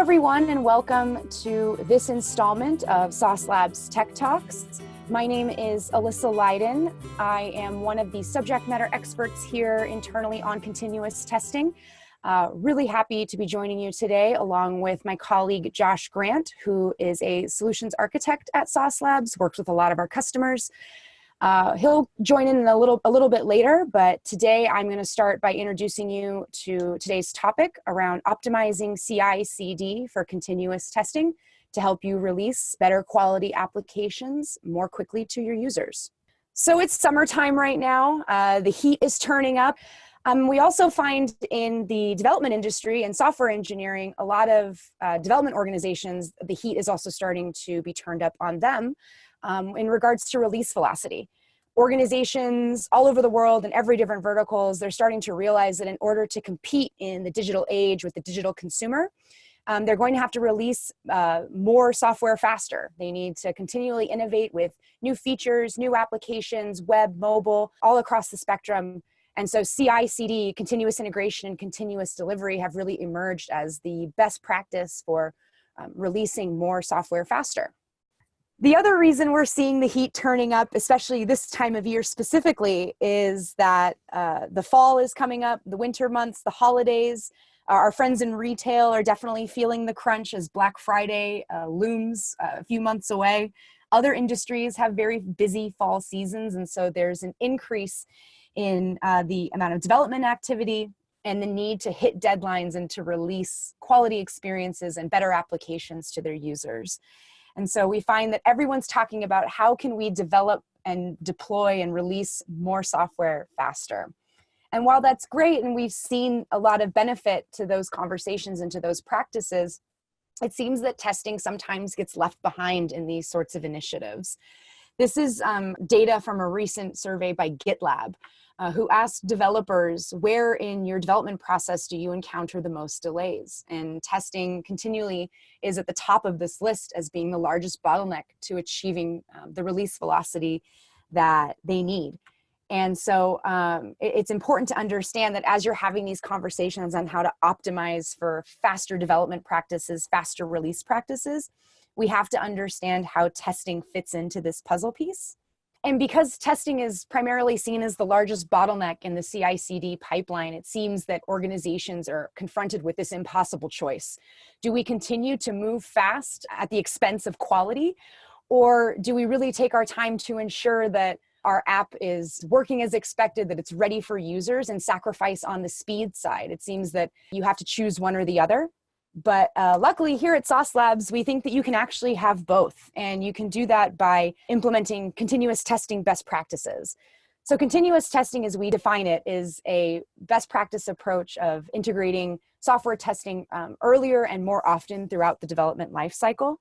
everyone, and welcome to this installment of Sauce Labs Tech Talks. My name is Alissa Lydon. I am one of the subject matter experts here internally on continuous testing. Really happy to be joining you today along with my colleague Josh Grant, who is a solutions architect at Sauce Labs, works with a lot of our customers. He'll join in a little bit later, but today I'm going to start by introducing you to today's topic around optimizing CI/CD for continuous testing to help you release better quality applications more quickly to your users. So it's summertime right now. The heat is turning up. We also find in the development industry and software engineering, a lot of development organizations, the heat is also starting to be turned up on them. In regards to release velocity. Organizations all over the world in every different verticals, they're starting to realize that in order to compete in the digital age with the digital consumer, they're going to have to release more software faster. They need to continually innovate with new features, new applications, web, mobile, all across the spectrum. And so CI/CD, continuous integration and continuous delivery, have really emerged as the best practice for releasing more software faster. The other reason we're seeing the heat turning up, especially this time of year specifically, is that the fall is coming up, the winter months, the holidays. Our friends in retail are definitely feeling the crunch as Black Friday looms a few months away. Other industries have very busy fall seasons, and so there's an increase in the amount of development activity and the need to hit deadlines and to release quality experiences and better applications to their users. And so we find that everyone's talking about how can we develop and deploy and release more software faster. And while that's great, and we've seen a lot of benefit to those conversations and to those practices, it seems that testing sometimes gets left behind in these sorts of initiatives. This is data from a recent survey by GitLab, who asked developers, where in your development process do you encounter the most delays? And testing continually is at the top of this list as being the largest bottleneck to achieving the release velocity that they need. And so it's important to understand that as you're having these conversations on how to optimize for faster development practices, faster release practices, we have to understand how testing fits into this puzzle piece. And because testing is primarily seen as the largest bottleneck in the CI/CD pipeline, it seems that organizations are confronted with this impossible choice. Do we continue to move fast at the expense of quality? Or do we really take our time to ensure that our app is working as expected, that it's ready for users, and sacrifice on the speed side? It seems that you have to choose one or the other. But luckily here at Sauce Labs, we think that you can actually have both. And you can do that by implementing continuous testing best practices. So continuous testing, as we define it, is a best practice approach of integrating software testing earlier and more often throughout the development lifecycle.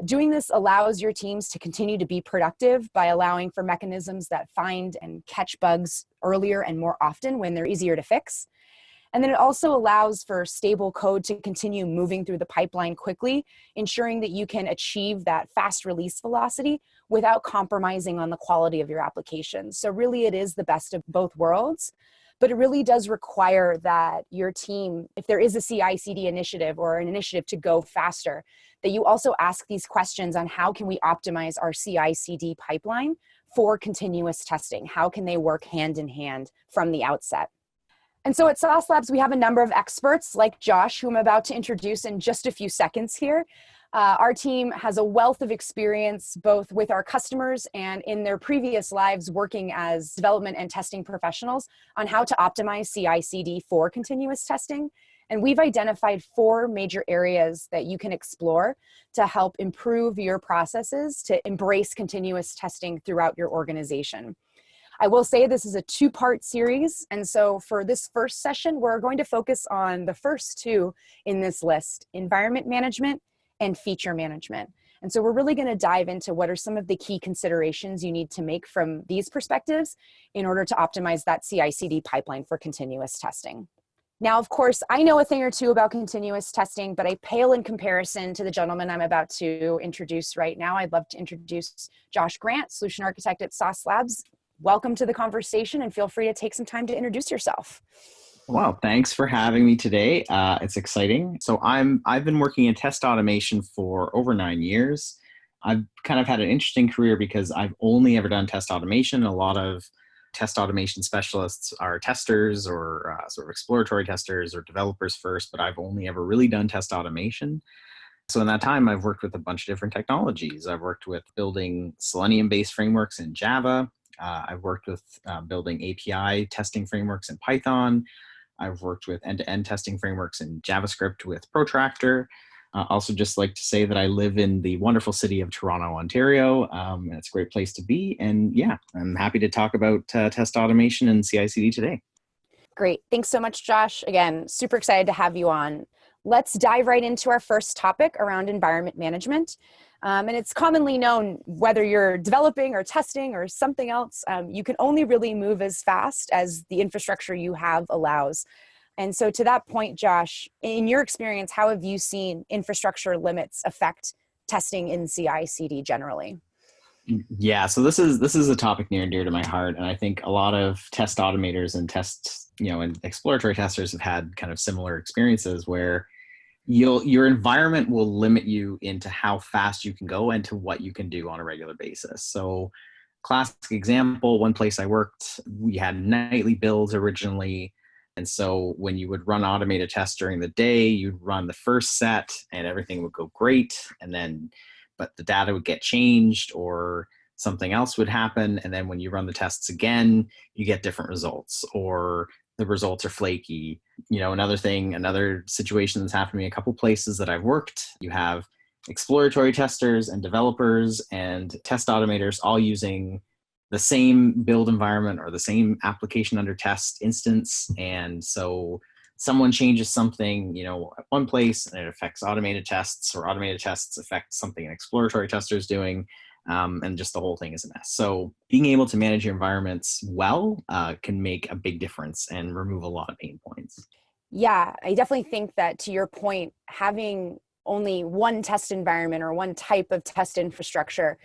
Doing this allows your teams to continue to be productive by allowing for mechanisms that find and catch bugs earlier and more often when they're easier to fix. And then it also allows for stable code to continue moving through the pipeline quickly, ensuring that you can achieve that fast release velocity without compromising on the quality of your application. So really it is the best of both worlds, but it really does require that your team, if there is a CI/CD initiative or an initiative to go faster, that you also ask these questions on how can we optimize our CI/CD pipeline for continuous testing? How can they work hand in hand from the outset? And so at Sauce Labs, we have a number of experts like Josh, who I'm about to introduce in just a few seconds here. Our team has a wealth of experience both with our customers and in their previous lives working as development and testing professionals on how to optimize CI/CD for continuous testing. And we've identified 4 major areas that you can explore to help improve your processes to embrace continuous testing throughout your organization. I will say this is a 2-part series, and so for this first session, we're going to focus on the first 2 in this list, environment management and feature management. And so we're really going to dive into what are some of the key considerations you need to make from these perspectives in order to optimize that CI/CD pipeline for continuous testing. Now, of course, I know a thing or two about continuous testing, but I pale in comparison to the gentleman I'm about to introduce right now. I'd love to introduce Josh Grant, Solution Architect at Sauce Labs. Welcome to the conversation, and feel free to take some time to introduce yourself. Well, thanks for having me today. It's exciting. I've been working in test automation for over 9 years. I've kind of had an interesting career because I've only ever done test automation. A lot of test automation specialists are testers or sort of exploratory testers or developers first, but I've only ever really done test automation. So in that time, I've worked with a bunch of different technologies. I've worked with building Selenium-based frameworks in Java. I've worked with building API testing frameworks in Python. I've worked with end-to-end testing frameworks in JavaScript with Protractor. Also, just like to say that I live in the wonderful city of Toronto, Ontario, and it's a great place to be. And yeah, I'm happy to talk about test automation and CI/CD today. Great. Thanks so much, Josh. Again, super excited to have you on. Let's dive right into our first topic around environment management. And it's commonly known, whether you're developing or testing or something else, you can only really move as fast as the infrastructure you have allows. And so to that point, Josh, in your experience, how have you seen infrastructure limits affect testing in CI/CD generally? Yeah, so this is a topic near and dear to my heart, and I think a lot of test automators and and exploratory testers have had kind of similar experiences where your environment will limit you into how fast you can go and to what you can do on a regular basis. So classic example, one place I worked, we had nightly builds originally. And so when you would run automated tests during the day, you'd run the first set and everything would go great. But the data would get changed or something else would happen. And then when you run the tests again, you get different results or the results are flaky. Another situation that's happened to me a couple places that I've worked, you have exploratory testers and developers and test automators all using the same build environment or the same application under test instance. And so someone changes something, at one place and it affects automated tests, or automated tests affect something an exploratory tester is doing. And just the whole thing is a mess. So being able to manage your environments well can make a big difference and remove a lot of pain points. Yeah, I definitely think that, to your point, having only one test environment or one type of test infrastructure,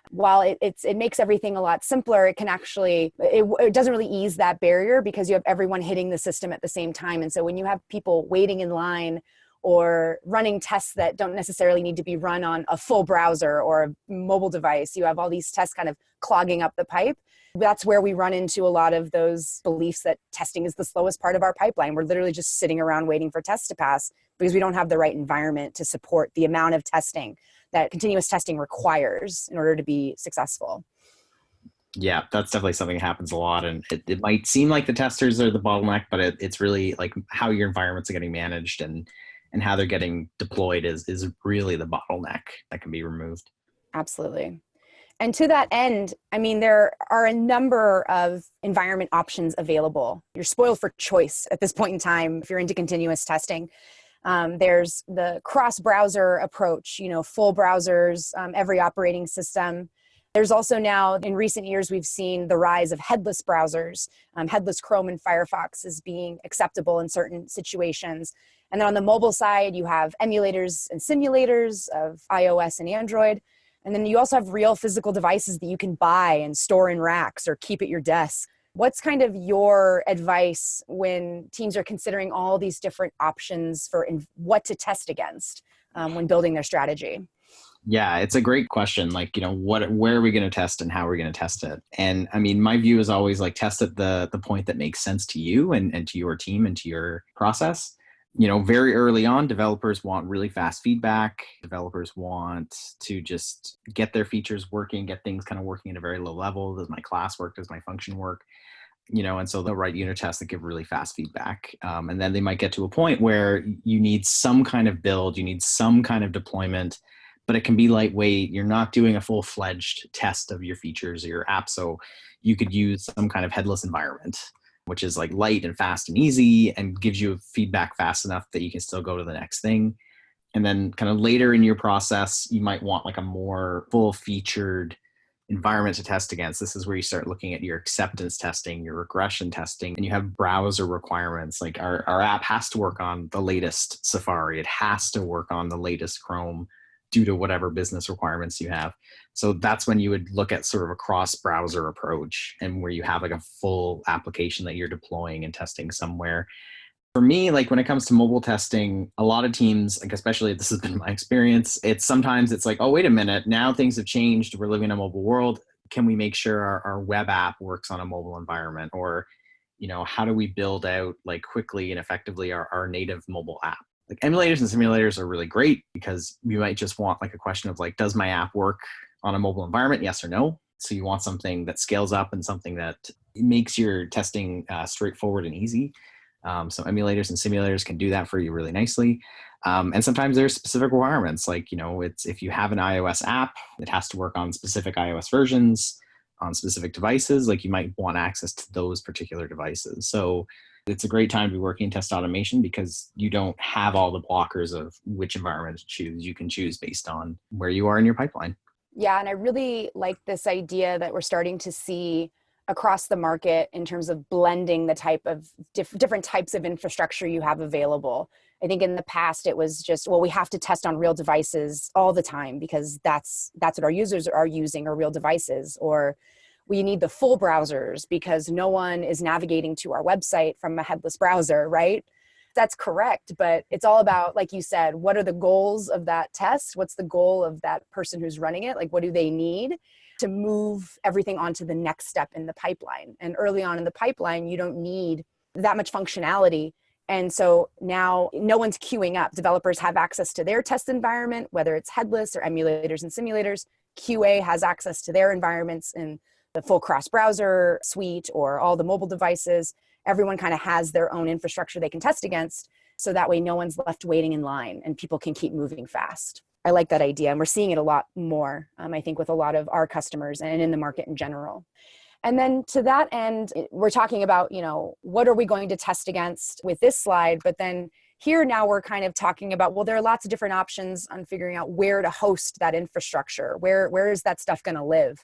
while it makes everything a lot simpler, it can actually, it doesn't really ease that barrier because you have everyone hitting the system at the same time. And so when you have people waiting in line or running tests that don't necessarily need to be run on a full browser or a mobile device, you have all these tests kind of clogging up the pipe. That's where we run into a lot of those beliefs that testing is the slowest part of our pipeline. We're literally just sitting around waiting for tests to pass because we don't have the right environment to support the amount of testing that continuous testing requires in order to be successful. Yeah, that's definitely something that happens a lot. And it might seem like the testers are the bottleneck, but it's really like how your environments are getting managed and how they're getting deployed is really the bottleneck that can be removed. Absolutely. And to that end, I mean, there are a number of environment options available. You're spoiled for choice at this point in time if you're into continuous testing. There's the cross-browser approach, full browsers, every operating system. There's also now, in recent years, we've seen the rise of headless browsers. Headless Chrome and Firefox is being acceptable in certain situations. And then on the mobile side, you have emulators and simulators of iOS and Android. And then you also have real physical devices that you can buy and store in racks or keep at your desk. What's kind of your advice when teams are considering all these different options for what to test against when building their strategy? Yeah, it's a great question. Like, where are we going to test and how are we going to test it? And I mean, my view is always like test at the point that makes sense to you and to your team and to your process. Very early on, developers want really fast feedback. Developers want to just get their features working, get things kind of working at a very low level. Does my class work? Does my function work? And so they'll write unit tests that give really fast feedback. And then they might get to a point where you need some kind of build, you need some kind of deployment, but it can be lightweight. You're not doing a full-fledged test of your features or your app. So you could use some kind of headless environment, which is like light and fast and easy and gives you feedback fast enough that you can still go to the next thing. And then kind of later in your process, you might want like a more full-featured environment to test against. This is where you start looking at your acceptance testing, your regression testing, and you have browser requirements. Like our app has to work on the latest Safari. It has to work on the latest Chrome due to whatever business requirements you have. So that's when you would look at sort of a cross-browser approach and where you have like a full application that you're deploying and testing somewhere. For me, like when it comes to mobile testing, a lot of teams, like especially this has been my experience, sometimes it's like, oh, wait a minute, now things have changed. We're living in a mobile world. Can we make sure our web app works on a mobile environment? Or, how do we build out like quickly and effectively our native mobile app? Like emulators and simulators are really great because you might just want like a question of like, does my app work on a mobile environment? Yes or no. So you want something that scales up and something that makes your testing straightforward and easy. So emulators and simulators can do that for you really nicely. And sometimes there's specific requirements, like, it's if you have an iOS app, it has to work on specific iOS versions on specific devices, like you might want access to those particular devices. So it's a great time to be working in test automation because you don't have all the blockers of which environment to choose. You can choose based on where you are in your pipeline. Yeah, and I really like this idea that we're starting to see across the market in terms of blending the type of different types of infrastructure you have available. I think in the past it was just, well, we have to test on real devices all the time because that's what our users are using, are real devices. Or we need the full browsers because no one is navigating to our website from a headless browser, right? That's correct, but it's all about, like you said, what are the goals of that test? What's the goal of that person who's running it? Like, what do they need to move everything onto the next step in the pipeline? And early on in the pipeline, you don't need that much functionality. And so now no one's queuing up. Developers have access to their test environment, whether it's headless or emulators and simulators. QA has access to their environments in the full cross-browser suite or all the mobile devices. Everyone kind of has their own infrastructure they can test against. So that way no one's left waiting in line and people can keep moving fast. I like that idea. And we're seeing it a lot more, I think, with a lot of our customers and in the market in general. And then to that end, we're talking about, what are we going to test against with this slide? But then here now we're kind of talking about, well, there are lots of different options on figuring out where to host that infrastructure. Where is that stuff going to live?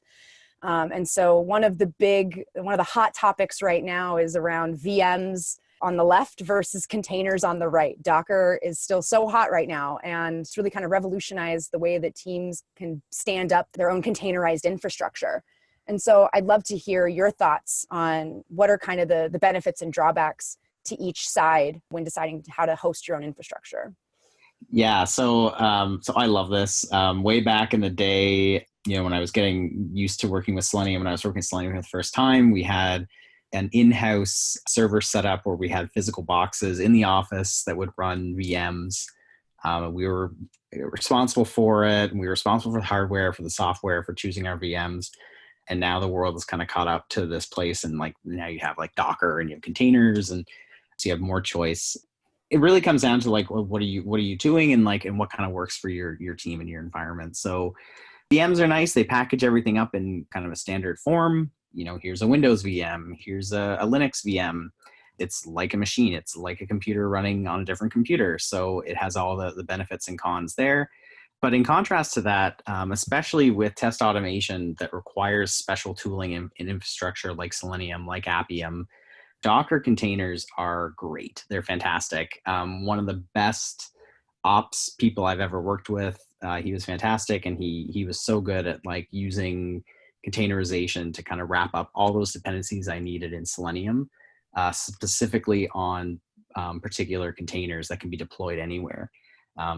And so one of the hot topics right now is around VMs on the left versus containers on the right. Docker is still so hot right now, and it's really kind of revolutionized the way that teams can stand up their own containerized infrastructure. And so I'd love to hear your thoughts on what are kind of the benefits and drawbacks to each side when deciding how to host your own infrastructure. Yeah, so I love this. Way back in the day, when I was getting used to working with Selenium, when I was working with Selenium for the first time, we had an in-house server set up where we had physical boxes in the office that would run VMs. We were responsible for it, and we were responsible for the hardware, for the software, for choosing our VMs. And now the world has kind of caught up to this place, and like now you have like Docker and you have containers, and so you have more choice. It really comes down to like, well, what are you doing, and what kind of works for your team and your environment. So VMs are nice. They package everything up in kind of a standard form. Here's a Windows VM. Here's a Linux VM. It's like a machine. It's like a computer running on a different computer. So it has all the benefits and cons there. But in contrast to that, especially with test automation that requires special tooling in infrastructure like Selenium, like Appium, Docker containers are great. They're fantastic. One of the best ops people I've ever worked with. He was fantastic, and he was so good at like using containerization to kind of wrap up all those dependencies I needed in Selenium, specifically on particular containers that can be deployed anywhere.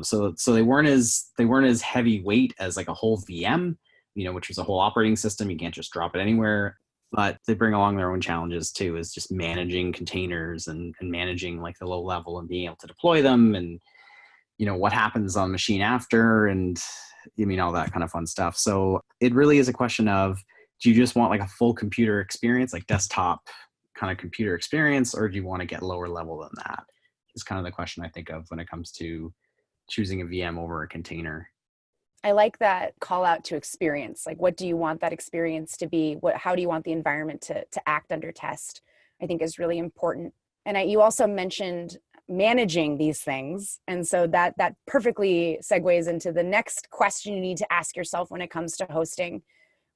So they weren't as heavyweight as like a whole VM, which was a whole operating system. You can't just drop it anywhere. But they bring along their own challenges too, is just managing containers and managing like the low level and being able to deploy them, and what happens on machine after, and all that kind of fun stuff. So it really is a question of, do you just want like a full computer experience, like desktop kind of computer experience, or do you want to get lower level than that? Is kind of the question I think of when it comes to choosing a VM over a container. I like that call out to experience. Like, what do you want that experience to be? How do you want the environment to act under test? I think is really important. And you also mentioned managing these things. And so that perfectly segues into the next question you need to ask yourself when it comes to hosting,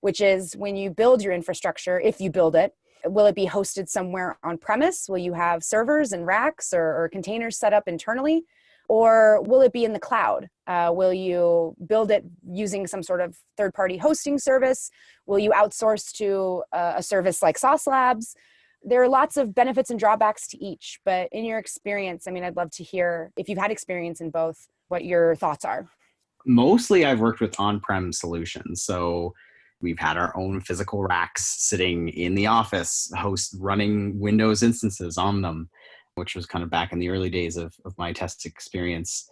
which is when you build your infrastructure, if you build it, will it be hosted somewhere on premise? Will you have servers and racks or containers set up internally? Or will it be in the cloud? Will you build it using some sort of third-party hosting service? Will you outsource to a service like Sauce Labs? There are lots of benefits and drawbacks to each, but in your experience, I mean, I'd love to hear, if you've had experience in both, what your thoughts are. Mostly I've worked with on-prem solutions. So we've had our own physical racks sitting in the office, host running Windows instances on them, which was kind of back in the early days of my test experience,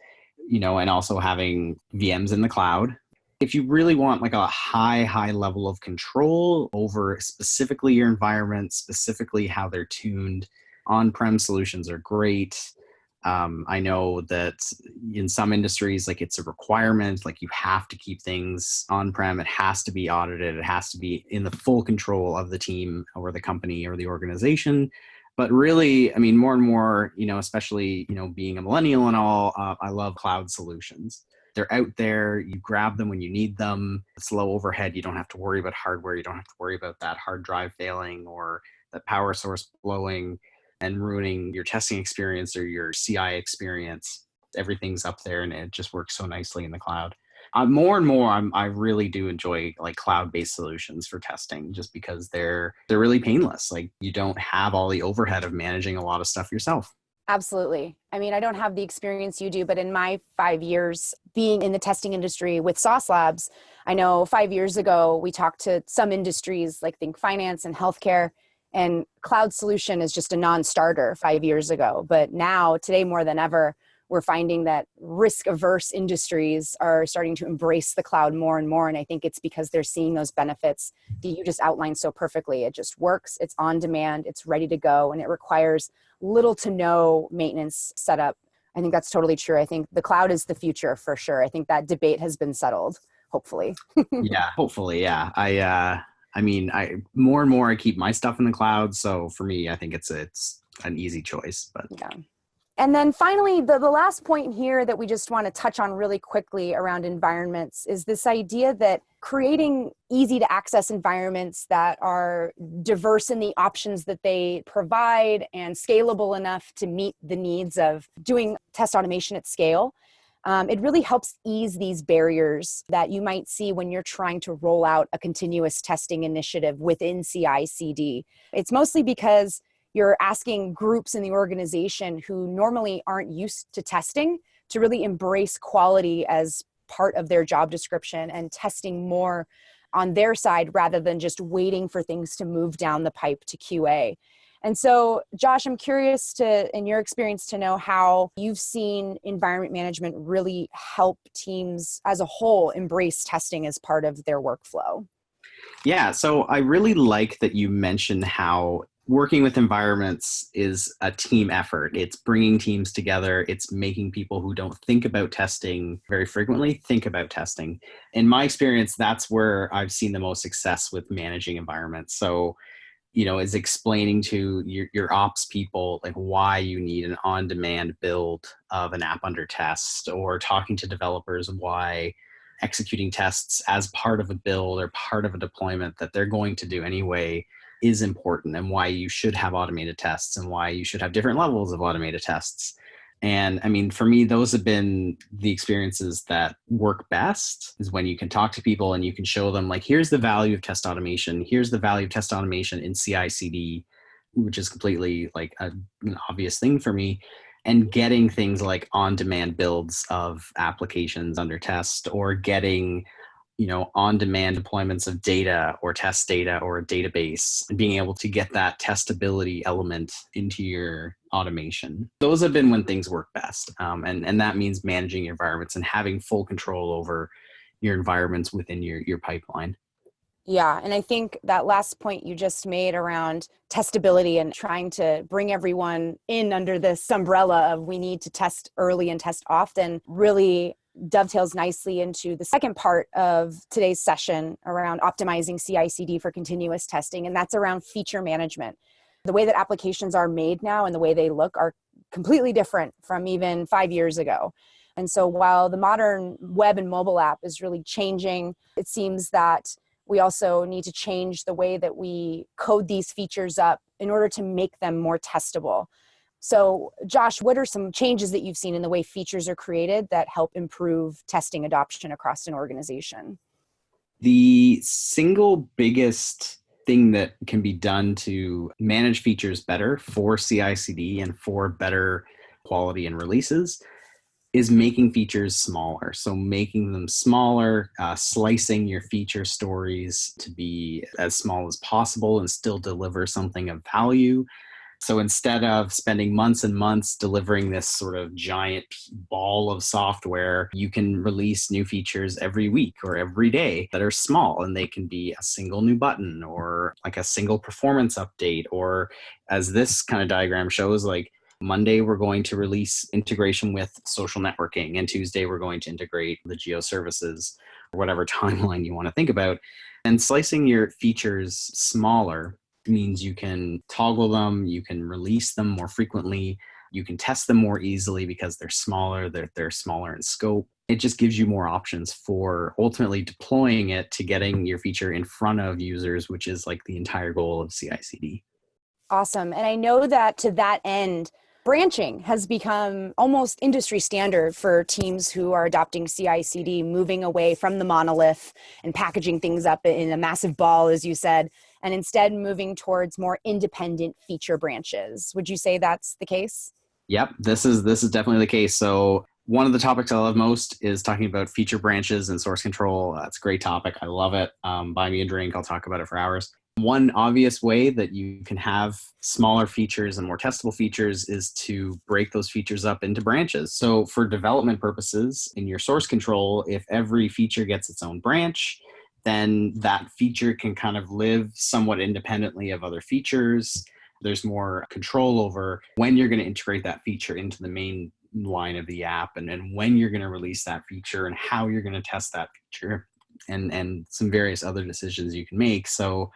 and also having VMs in the cloud. If you really want like a high level of control over specifically your environment, specifically how they're tuned, on-prem solutions are great. I know that in some industries, like it's a requirement, like you have to keep things on-prem. It has to be audited. It has to be in the full control of the team or the company or the organization. But really, I mean, more and more, especially, being a millennial and all, I love cloud solutions. They're out there. You grab them when you need them. It's low overhead. You don't have to worry about hardware. You don't have to worry about that hard drive failing or that power source blowing and ruining your testing experience or your CI experience. Everything's up there and it just works so nicely in the cloud. More and more, I really do enjoy like cloud-based solutions for testing just because they're really painless. Like you don't have all the overhead of managing a lot of stuff yourself. Absolutely. I mean, I don't have the experience you do, but in my 5 years being in the testing industry with Sauce Labs, I know 5 years ago, we talked to some industries like think finance and healthcare, and cloud solution is just a non-starter 5 years ago. But now, today more than ever, we're finding that risk-averse industries are starting to embrace the cloud more and more. And I think it's because they're seeing those benefits that you just outlined so perfectly. It just works, it's on demand, it's ready to go, and it requires little to no maintenance setup. I think that's totally true. I think the cloud is the future for sure. I think that debate has been settled, hopefully. Yeah, hopefully. Yeah. I mean, more and more I keep my stuff in the cloud. So for me, I think it's an easy choice, but Yeah. And then finally, the last point here that we just want to touch on really quickly around environments is this idea that creating easy to access environments that are diverse in the options that they provide and scalable enough to meet the needs of doing test automation at scale. It really helps ease these barriers that you might see when you're trying to roll out a continuous testing initiative within CI/CD. It's mostly because you're asking groups in the organization who normally aren't used to testing to really embrace quality as part of their job description and testing more on their side rather than just waiting for things to move down the pipe to QA. And so, Josh, I'm curious in your experience, to know how you've seen environment management really help teams as a whole embrace testing as part of their workflow. yeah. So I really like that you mentioned how working with environments is a team effort. It's bringing teams together. It's making people who don't think about testing very frequently think about testing. In my experience, that's where I've seen the most success with managing environments. So, is explaining to your ops people like why you need an on-demand build of an app under test, or talking to developers why executing tests as part of a build or part of a deployment that they're going to do anyway is important, and why you should have automated tests and why you should have different levels of automated tests. And I mean, for me, those have been the experiences that work best, is when you can talk to people and you can show them like, here's the value of test automation. Here's the value of test automation in CI/CD, which is completely like an obvious thing for me. And getting things like on-demand builds of applications under test, or getting on-demand deployments of data or test data or a database, and being able to get that testability element into your automation. Those have been when things work best. And that means managing your environments and having full control over your environments within your pipeline. Yeah, and I think that last point you just made around testability and trying to bring everyone in under this umbrella of we need to test early and test often really dovetails nicely into the second part of today's session around optimizing CI/CD for continuous testing, and that's around feature management. The way that applications are made now and the way they look are completely different from even 5 years ago. And so while the modern web and mobile app is really changing, it seems that we also need to change the way that we code these features up in order to make them more testable. So, Josh, what are some changes that you've seen in the way features are created that help improve testing adoption across an organization? The single biggest thing that can be done to manage features better for CI/CD and for better quality and releases is making features smaller. So making them smaller, slicing your feature stories to be as small as possible and still deliver something of value. So instead of spending months and months delivering this sort of giant ball of software, you can release new features every week or every day that are small, and they can be a single new button or like a single performance update, or as this kind of diagram shows, like Monday, we're going to release integration with social networking, and Tuesday, we're going to integrate the geo services, or whatever timeline you want to think about. And slicing your features smaller means you can toggle them, you can release them more frequently, you can test them more easily because they're smaller, they're smaller in scope. It just gives you more options for ultimately deploying it to getting your feature in front of users, which is like the entire goal of CI/CD. Awesome. And I know that to that end, branching has become almost industry standard for teams who are adopting CI/CD, moving away from the monolith and packaging things up in a massive ball, as you said, and instead moving towards more independent feature branches. Would you say that's the case? Yep, this is definitely the case. So one of the topics I love most is talking about feature branches and source control. It's a great topic. I love it. Buy me a drink. I'll talk about it for hours. One obvious way that you can have smaller features and more testable features is to break those features up into branches. So for development purposes, in your source control, if every feature gets its own branch, then that feature can kind of live somewhat independently of other features. There's more control over when you're going to integrate that feature into the main line of the app, and when you're going to release that feature and how you're going to test that feature, and some various other decisions you can make. So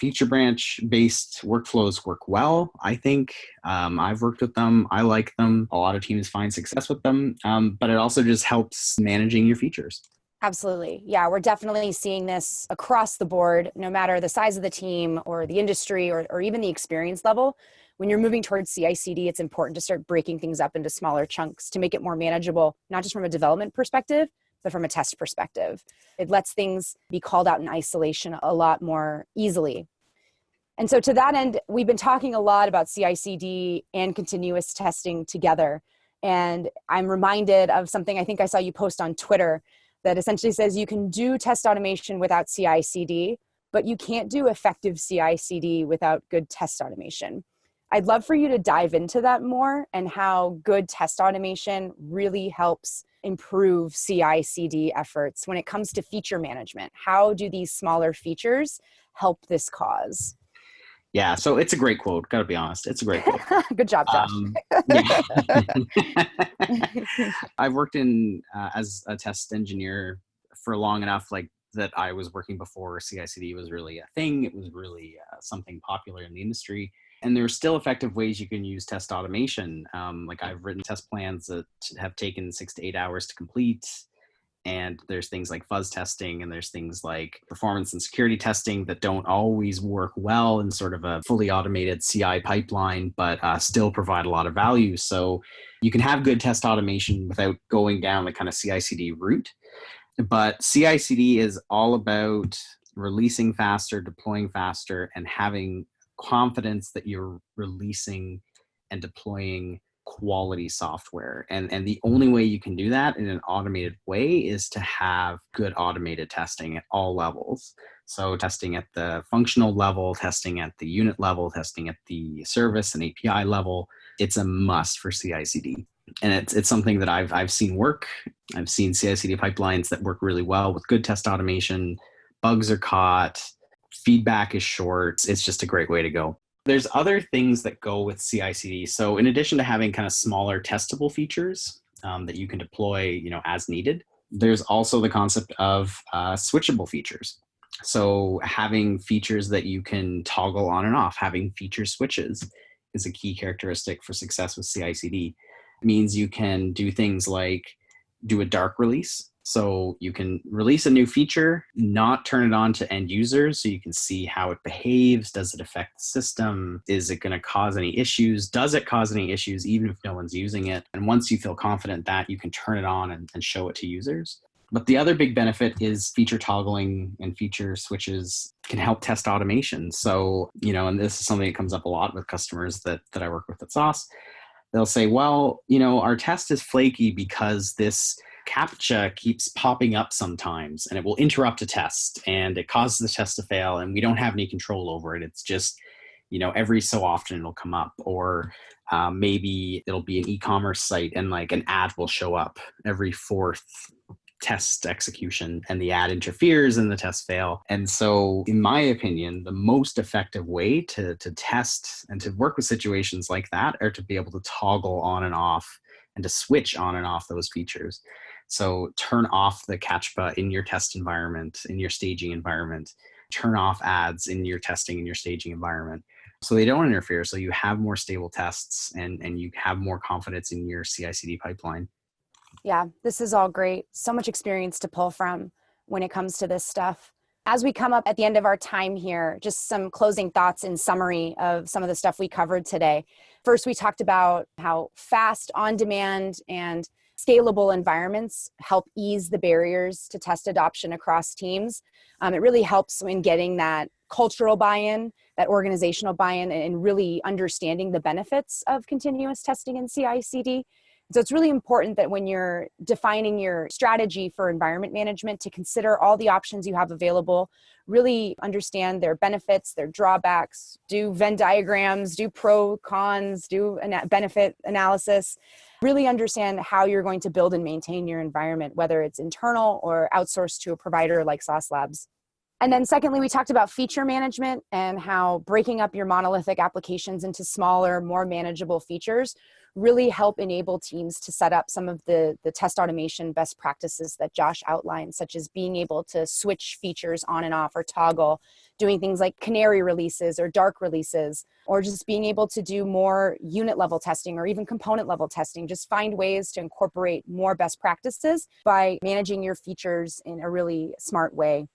feature branch based workflows work well, I think. I've worked with them. I like them. A lot of teams find success with them, but it also just helps managing your features. Absolutely. Yeah, we're definitely seeing this across the board, no matter the size of the team or the industry or even the experience level. When you're moving towards CI/CD, it's important to start breaking things up into smaller chunks to make it more manageable, not just from a development perspective, but from a test perspective. It lets things be called out in isolation a lot more easily. And so to that end, we've been talking a lot about CI/CD and continuous testing together. And I'm reminded of something I think I saw you post on Twitter that essentially says you can do test automation without CI/CD, but you can't do effective CI/CD without good test automation. I'd love for you to dive into that more and how good test automation really helps improve CI/CD efforts when it comes to feature management. How do these smaller features help this cause? Yeah, so it's a great quote. Got to be honest, it's a great quote. Good job, Josh. Yeah. I've worked in as a test engineer for long enough, like that I was working before CI/CD was really a thing. It was really something popular in the industry. And there are still effective ways you can use test automation. Like I've written test plans that have taken 6 to 8 hours to complete. And there's things like fuzz testing, and there's things like performance and security testing that don't always work well in sort of a fully automated CI pipeline, but still provide a lot of value. So you can have good test automation without going down the kind of CI/CD route. But CI/CD is all about releasing faster, deploying faster, and having confidence that you're releasing and deploying quality software. And the only way you can do that in an automated way is to have good automated testing at all levels. So testing at the functional level, testing at the unit level, testing at the service and API level. It's a must for CI/CD. And it's something that I've seen work. I've seen CI/CD pipelines that work really well with good test automation. Bugs are caught, feedback is short. It's just a great way to go. There's other things that go with CI/CD. So in addition to having kind of smaller testable features that you can deploy, as needed, there's also the concept of switchable features. So having features that you can toggle on and off, having feature switches is a key characteristic for success with CI/CD. It means you can do things like do a dark release. So you can release a new feature, not turn it on to end users so you can see how it behaves. Does it affect the system? Is it going to cause any issues? Does it cause any issues even if no one's using it? And once you feel confident that, you can turn it on and show it to users. But the other big benefit is feature toggling and feature switches can help test automation. So, and this is something that comes up a lot with customers that I work with at Sauce. They'll say, well, our test is flaky because this CAPTCHA keeps popping up sometimes and it will interrupt a test and it causes the test to fail and we don't have any control over it. It's just, every so often it'll come up, or maybe it'll be an e-commerce site and like an ad will show up every fourth test execution and the ad interferes and the tests fail. And so in my opinion, the most effective way to test and to work with situations like that are to be able to toggle on and off and to switch on and off those features. So turn off the CAPTCHA in your test environment, in your staging environment, turn off ads in your testing, in your staging environment, so they don't interfere. So you have more stable tests and you have more confidence in your CI/CD pipeline. Yeah, this is all great. So much experience to pull from when it comes to this stuff. As we come up at the end of our time here, just some closing thoughts in summary of some of the stuff we covered today. First, we talked about how fast, on-demand, and scalable environments help ease the barriers to test adoption across teams. It really helps in getting that cultural buy-in, that organizational buy-in, and really understanding the benefits of continuous testing in CI/CD. So it's really important that when you're defining your strategy for environment management to consider all the options you have available, really understand their benefits, their drawbacks, do Venn diagrams, do pro, cons, do benefit analysis, really understand how you're going to build and maintain your environment, whether it's internal or outsourced to a provider like Sauce Labs. And then secondly, we talked about feature management and how breaking up your monolithic applications into smaller, more manageable features really help enable teams to set up some of the test automation best practices that Josh outlined, such as being able to switch features on and off or toggle, doing things like canary releases or dark releases, or just being able to do more unit level testing or even component level testing. Just find ways to incorporate more best practices by managing your features in a really smart way.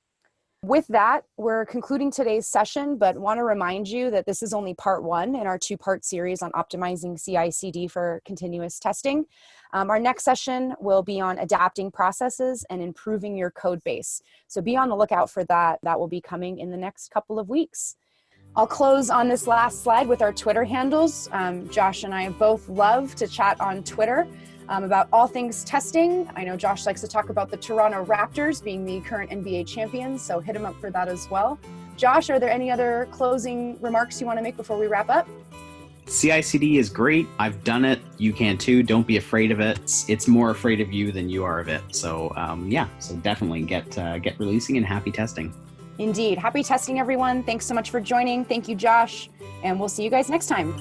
With that, we're concluding today's session, but want to remind you that this is only part one in our two-part series on optimizing CI/CD for continuous testing. Our next session will be on adapting processes and improving your code base. So be on the lookout for that. That will be coming in the next couple of weeks. I'll close on this last slide with our Twitter handles. Josh and I both love to chat on Twitter about all things testing. I know Josh likes to talk about the Toronto Raptors being the current NBA champions, so hit him up for that as well. Josh, are there any other closing remarks you want to make before we wrap up? CI/CD is great. I've done it. You can too. Don't be afraid of it. It's more afraid of you than you are of it. So so definitely get releasing and happy testing. Indeed. Happy testing, everyone. Thanks so much for joining. Thank you, Josh. And we'll see you guys next time.